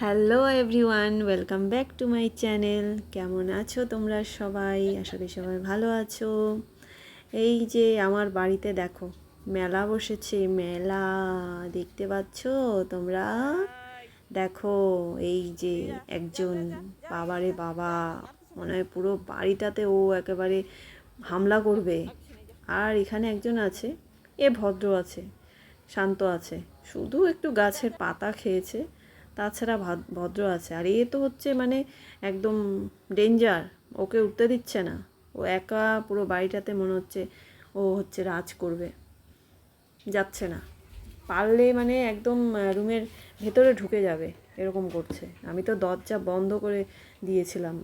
Hello everyone, welcome back to my channel. কেমন আছো তোমরা সবাই? আশা করি সবাই ভালো আছো। এই যে আমার বাড়িতে দেখো মেলা বসেছে, মেলা দেখতে পাচ্ছ তোমরা? দেখো এই যে একজন, বাবারে বাবা, মনে হয় পুরো বাড়িটাতে ও একেবারে হামলা করবে। আর এখানে একজন আছে, এ ভদ্র আছে, শান্ত আছে, শুধু একটু গাছের পাতা খেয়েছে, তাছাড়া ভদ্র আছে। আর এ তো হচ্ছে মানে একদম ডেঞ্জার, ওকে উঠতে দিচ্ছে না। ও একা পুরো বাড়িটাতে মনে হচ্ছে ও হচ্ছে রাজ করবে, যাচ্ছে না। পারলে মানে একদম রুমের ভেতরে ঢুকে যাবে, এরকম করছে। আমি তো দরজা বন্ধ করে দিয়েছিলাম।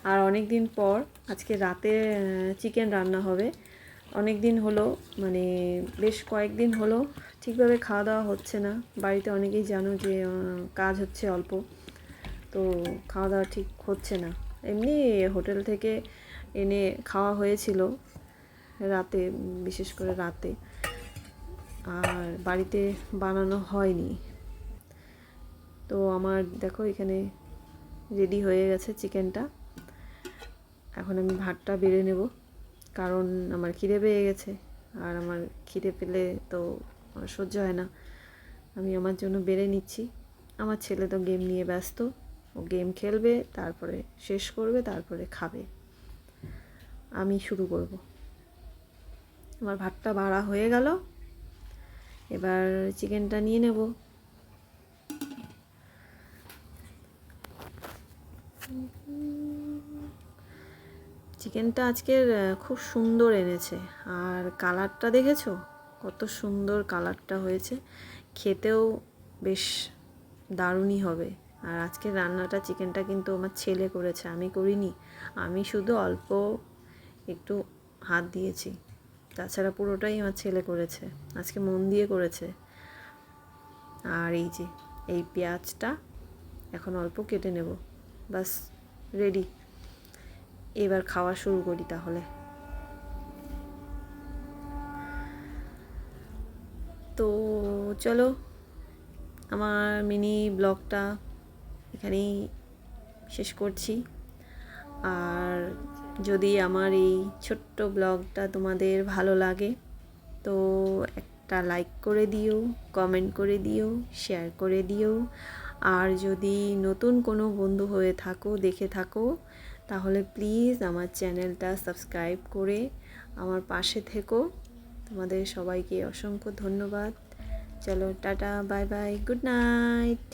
আর অনেক দিন পর আজকে রাতে চিকেন রান্না হবে। অনেক দিন হলো, মানে বেশ কয়েকদিন হলো ঠিকভাবে খাওয়া দাওয়া হচ্ছে না বাড়িতে। অনেকেই জানো যে কাজ হচ্ছে অল্প, তো খাওয়া দাওয়া ঠিক হচ্ছে না। এমনি হোটেল থেকে এনে খাওয়া হয়েছিল রাতে, বিশেষ করে রাতে, আর বাড়িতে বানানো হয়নি। তো আমার দেখো এখানে রেডি হয়ে গেছে চিকেনটা। এখন আমি ভাতটা বেড়ে নেব, কারণ আমার খিদে পেয়ে গেছে। আর আমার খিদে পেলে তো সহ্য হয় না। আমি আমার জন্য বেড়ে নিচ্ছি। আমার ছেলে তো গেম নিয়ে ব্যস্ত, ও গেম খেলবে, তারপরে শেষ করবে, তারপরে খাবে। আমি শুরু করব। আমার ভাতটা বাড়া হয়ে গেল, এবার চিকেনটা নিয়ে নেব। চিকেনটা আজকের খুব সুন্দর এনেছে। আর কালারটা দেখেছো কত সুন্দর কালারটা হয়েছে, খেতেও বেশ দারুণই হবে। আর আজকের রান্নাটা, চিকেনটা কিন্তু আমার ছেলে করেছে, আমি করিনি। আমি শুধু অল্প একটু হাত দিয়েছি, তাছাড়া পুরোটাই আমার ছেলে করেছে, আজকে মন দিয়ে করেছে। আর এই যে এই পেঁয়াজটা এখন অল্প কেটে নেব, বাস রেডি। এবার খাওয়া শুরু করি তাহলে। তো চলো, আমার মিনি ব্লগটা এখানেই শেষ করছি। আর যদি আমার এই ছোট্ট ব্লগটা তোমাদের ভালো লাগে তো একটা লাইক করে দিও, কমেন্ট করে দিও, শেয়ার করে দিও। আর যদি নতুন কোনো বন্ধু হয়ে থাকো, দেখে থাকো, তাহলে প্লিজ আমার চ্যানেলটা সাবস্ক্রাইব করে আমার পাশে থেকো। তোমাদের সবাইকে অসংখ্য ধন্যবাদ। চলো tata, bye bye, good night.